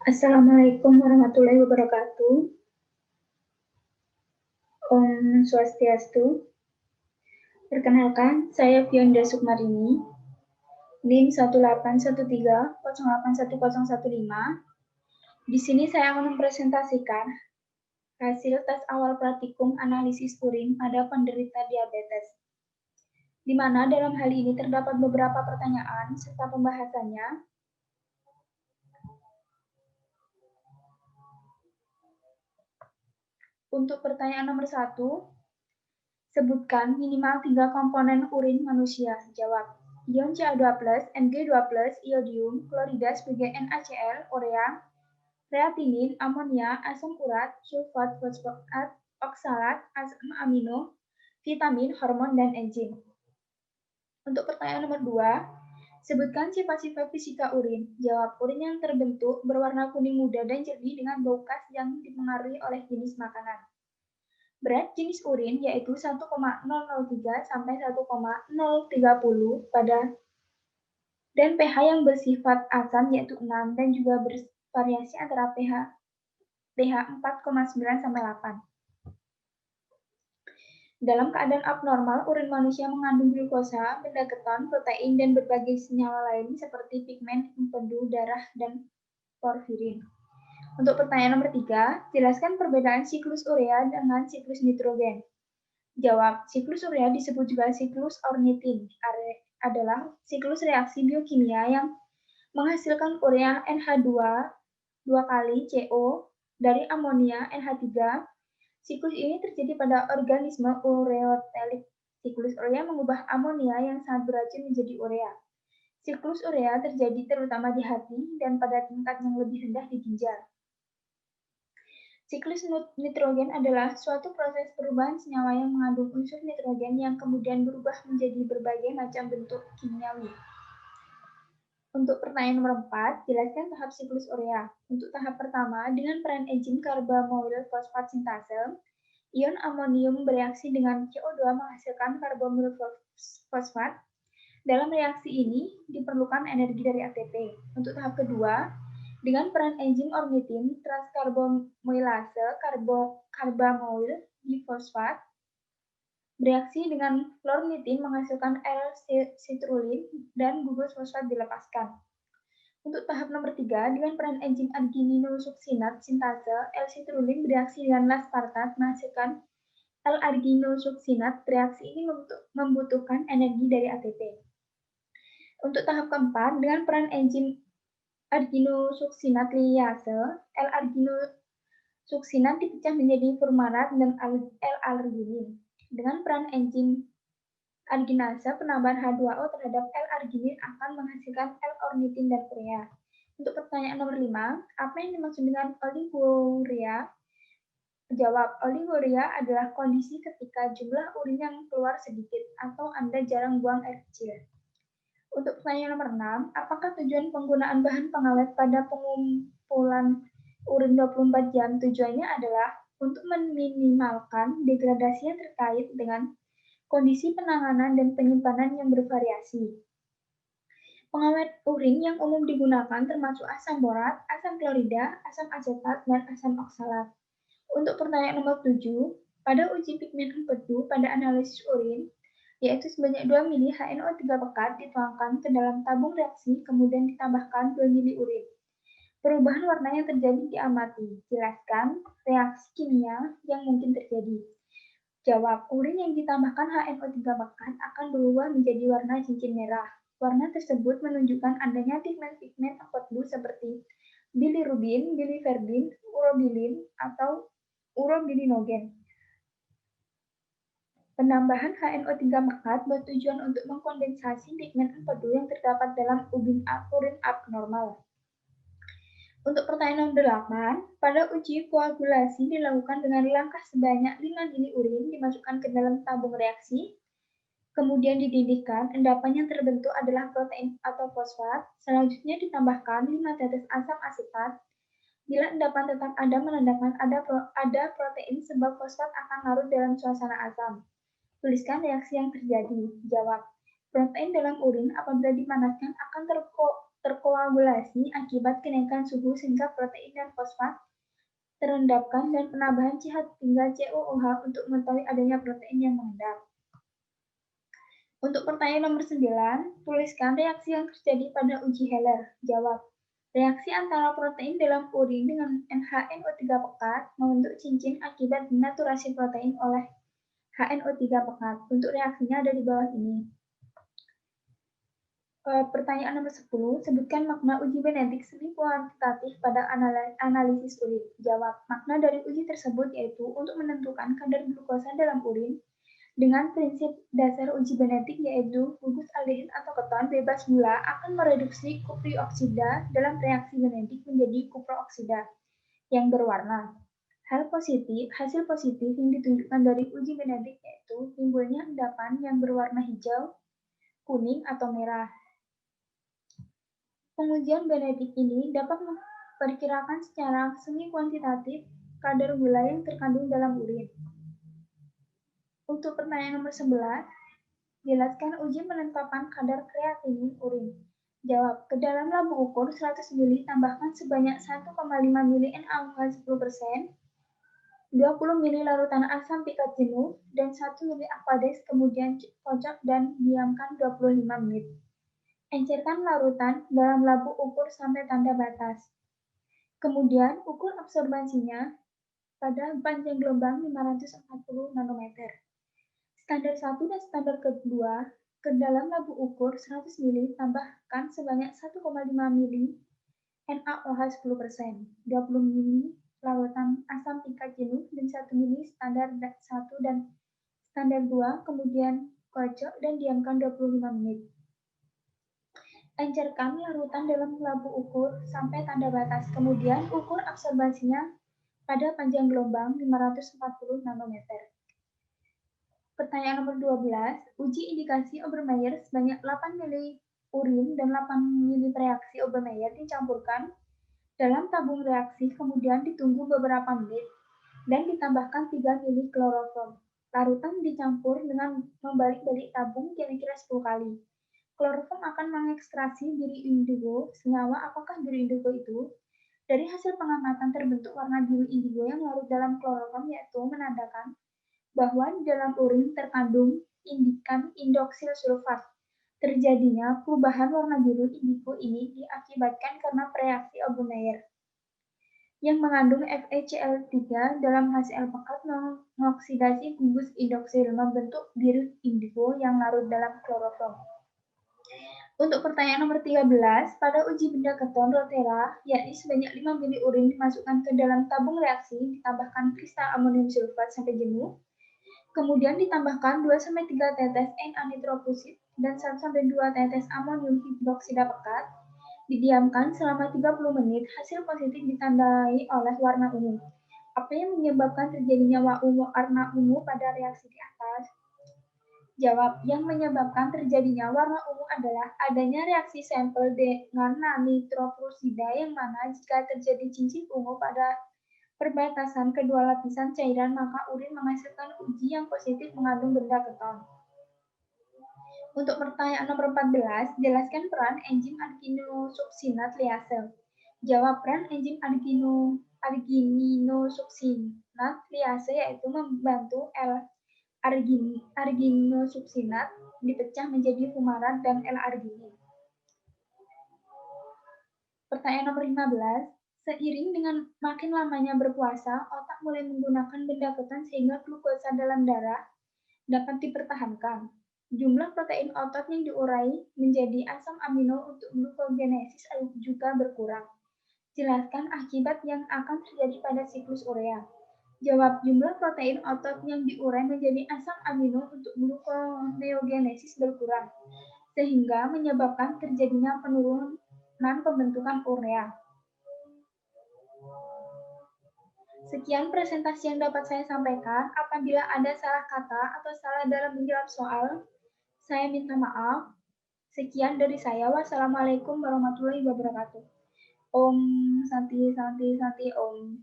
Assalamualaikum warahmatullahi wabarakatuh. Om Swastiastu. Perkenalkan, saya Fionda Sukmarini, NIM 18130811015. Di sini saya akan mempresentasikan hasil tes awal praktikum analisis urin pada penderita diabetes, di mana dalam hal ini terdapat beberapa pertanyaan serta pembahasannya. Untuk pertanyaan nomor 1, sebutkan minimal 3 komponen urin manusia. Jawab. Ion Ca2+, Mg2+, iodium, klorida sebagai NaCl, urea, kreatinin, amonia, asam urat, sulfat, fosfat, oksalat, asam amino, vitamin, hormon, dan enzim. Untuk pertanyaan nomor 2, sebutkan sifat-sifat fisika urin. Jawab. Urin yang terbentuk berwarna kuning muda dan jernih dengan bau khas yang dipengaruhi oleh jenis makanan. Berat jenis urin yaitu 1,003 sampai 1,030 dan pH yang bersifat asam yaitu 6 dan juga bervariasi antara pH 4,9 sampai 8. Dalam keadaan abnormal, urin manusia mengandung glukosa, benda keton, protein, dan berbagai senyawa lain seperti pigmen, empedu, darah, dan porfirin. Untuk pertanyaan nomor 3, jelaskan perbedaan siklus urea dengan siklus nitrogen. Jawab. Siklus urea disebut juga siklus ornitin. Adalah siklus reaksi biokimia yang menghasilkan urea NH2 2 kali CO dari amonia NH3. Siklus ini terjadi pada organisme ureotelik. Siklus urea mengubah amonia yang sangat beracun menjadi urea. Siklus urea terjadi terutama di hati dan pada tingkat yang lebih rendah di ginjal. Siklus nitrogen adalah suatu proses perubahan senyawa yang mengandung unsur nitrogen yang kemudian berubah menjadi berbagai macam bentuk kimiawi. Untuk pertanyaan nomor 4, jelaskan tahap siklus urea. Untuk tahap pertama, dengan peran enzim karbamoil fosfat sintase, ion amonium bereaksi dengan CO2 menghasilkan karbamil fosfat. Dalam reaksi ini diperlukan energi dari ATP. Untuk tahap kedua, dengan peran enzim ornitin transkarbamilase karbamoil difosfat bereaksi dengan klornitin menghasilkan L-citrulline dan gugus fosfat dilepaskan. Untuk tahap nomor 3, dengan peran enzim argininosuksinat sintase, L-citrulline bereaksi dengan laspartat menghasilkan L-arginosuksinat. Reaksi ini membutuhkan energi dari ATP. Untuk tahap keempat, dengan peran enzim arginosuksinat liase, L-arginosuksinat dipecah menjadi fumarat dan L-arginin. Dengan peran enzim arginase, penambahan H2O terhadap L-arginin akan menghasilkan L-ornitin dan urea. Untuk pertanyaan nomor 5, apa yang dimaksud dengan oliguria? Jawab. Oliguria adalah kondisi ketika jumlah urin yang keluar sedikit atau Anda jarang buang air kecil. Untuk pertanyaan nomor 6, apakah tujuan penggunaan bahan pengawet pada pengumpulan urin 24 jam? Tujuannya adalah untuk meminimalkan degradasi yang terkait dengan kondisi penanganan dan penyimpanan yang bervariasi. Pengawet urin yang umum digunakan termasuk asam borat, asam klorida, asam asetat, dan asam oksalat. Untuk pertanyaan nomor 7, pada uji pigmen empedu pada analisis urin, yaitu sebanyak 2 mili HNO3 pekat dituangkan ke dalam tabung reaksi, kemudian ditambahkan 2 mili urin. Perubahan warna yang terjadi diamati. Jelaskan reaksi kimia yang mungkin terjadi. Jawab. Urin yang ditambahkan HNO3 pekat akan berubah menjadi warna cincin merah. Warna tersebut menunjukkan adanya pigmen-pigmen empedu seperti bilirubin, biliverbin, urobilin, atau urobilinogen. Penambahan HNO3 pekat bertujuan untuk mengkondensasi pigmen empedu yang terdapat dalam urin abnormal. Untuk pertanyaan nomor 8, pada uji koagulasi dilakukan dengan langkah sebanyak 5 mili urin dimasukkan ke dalam tabung reaksi, kemudian dididihkan, endapan yang terbentuk adalah protein atau fosfat, selanjutnya ditambahkan 5 tetes asam asetat. Bila endapan tetap ada menandakan ada protein sebab fosfat akan larut dalam suasana asam. Tuliskan reaksi yang terjadi. Jawab. Protein dalam urin apabila dipanaskan akan terkoagulasi akibat kenaikan suhu sehingga protein dan fosfat terendapkan dan penambahan CH tinggal COOH untuk mengetahui adanya protein yang mengendap. Untuk pertanyaan nomor 9, tuliskan reaksi yang terjadi pada uji Heller. Jawab. Reaksi antara protein dalam urin dengan HNO3 pekat membentuk cincin akibat denaturasi protein oleh HNO3 pekat. Untuk reaksinya ada di bawah ini. Pertanyaan nomor 10, sebutkan makna uji genetik semi kuantitatif pada analisis urin. Jawab, makna dari uji tersebut yaitu untuk menentukan kadar glukosa dalam urin dengan prinsip dasar uji genetik yaitu gugus aldehid atau keton bebas gula akan mereduksi kuprioksida dalam reaksi genetik menjadi kuprooksida yang berwarna. Hasil positif yang ditunjukkan dari uji genetik yaitu timbulnya endapan yang berwarna hijau, kuning, atau merah. Pengujian genetik ini dapat memperkirakan secara semi kuantitatif kadar gula yang terkandung dalam urin. Untuk pertanyaan nomor 11, jelaskan uji penetapan kadar kreatinin urin. Jawab, ke dalam labu ukur 100 ml tambahkan sebanyak 1,5 ml NaOH 10%, 20 ml larutan asam pikat jenuh, dan 1 ml aquades, kemudian kocok dan diamkan 25 menit. Encerkan larutan dalam labu ukur sampai tanda batas. Kemudian, ukur absorbansinya pada panjang gelombang 540 nanometer. Standar 1 dan standar kedua, ke dalam labu ukur 100 ml tambahkan sebanyak 1,5 ml NaOH 10%, 20 ml larutan asam pikat jenuh, dan 1 ml standar 1 dan standar 2, kemudian kocok dan diamkan 25 menit. Encerkan larutan dalam labu ukur sampai tanda batas, kemudian ukur absorbansinya pada panjang gelombang 540 nanometer. Pertanyaan nomor 12, uji indikasi Obermeyer sebanyak 8 ml urin dan 8 ml reaksi Obermeyer dicampurkan dalam tabung reaksi, kemudian ditunggu beberapa menit dan ditambahkan 3 ml kloroform. Larutan dicampur dengan membalik-balik tabung kira-kira 10 kali. Kloroform akan mengekstraksi biru indigo, senyawa apakah biru indigo itu? Dari hasil pengamatan terbentuk warna biru indigo yang larut dalam kloroform yaitu menandakan bahwa di dalam urin terkandung indikan indoksil sulfat. Terjadinya perubahan warna biru indigo ini diakibatkan karena reaksi Obermeyer yang mengandung FeCl3 dalam HCl pekat mengoksidasi gugus indoksil membentuk biru indigo yang larut dalam kloroform. Untuk pertanyaan nomor 13, pada uji benda keton rotera, yakni sebanyak 5 ml urin dimasukkan ke dalam tabung reaksi, ditambahkan kristal amonium sulfat sampai jenuh, kemudian ditambahkan 2-3 tetes N-anitrofusit dan 1-2 tetes amonium hidroksida pekat, didiamkan selama 30 menit, hasil positif ditandai oleh warna ungu. Apa yang menyebabkan terjadinya warna ungu pada reaksi di atas? Jawab, yang menyebabkan terjadinya warna ungu adalah adanya reaksi sampel dengan nitrofusida yang mana jika terjadi cincin ungu pada perbatasan kedua lapisan cairan, maka urin menghasilkan uji yang positif mengandung benda keton. Untuk pertanyaan nomor 14, jelaskan peran enzim arginosuksinat liase. Jawab, peran enzim arginosuksinat liase yaitu membantu arginosuksinat dipecah menjadi fumarat dan L-arginin. Pertanyaan nomor 15. Seiring dengan makin lamanya berpuasa, otak mulai menggunakan benda keton sehingga glukosa dalam darah dapat dipertahankan. Jumlah protein otot yang diurai menjadi asam amino untuk glukogenesis juga berkurang. Jelaskan akibat yang akan terjadi pada siklus urea. Jawab, jumlah protein otot yang diurai menjadi asam amino untuk gluconeogenesis berkurang, sehingga menyebabkan terjadinya penurunan pembentukan urea. Sekian presentasi yang dapat saya sampaikan. Apabila ada salah kata atau salah dalam menjawab soal, saya minta maaf. Sekian dari saya. Wassalamualaikum warahmatullahi wabarakatuh. Om Santi Santi Santi Om.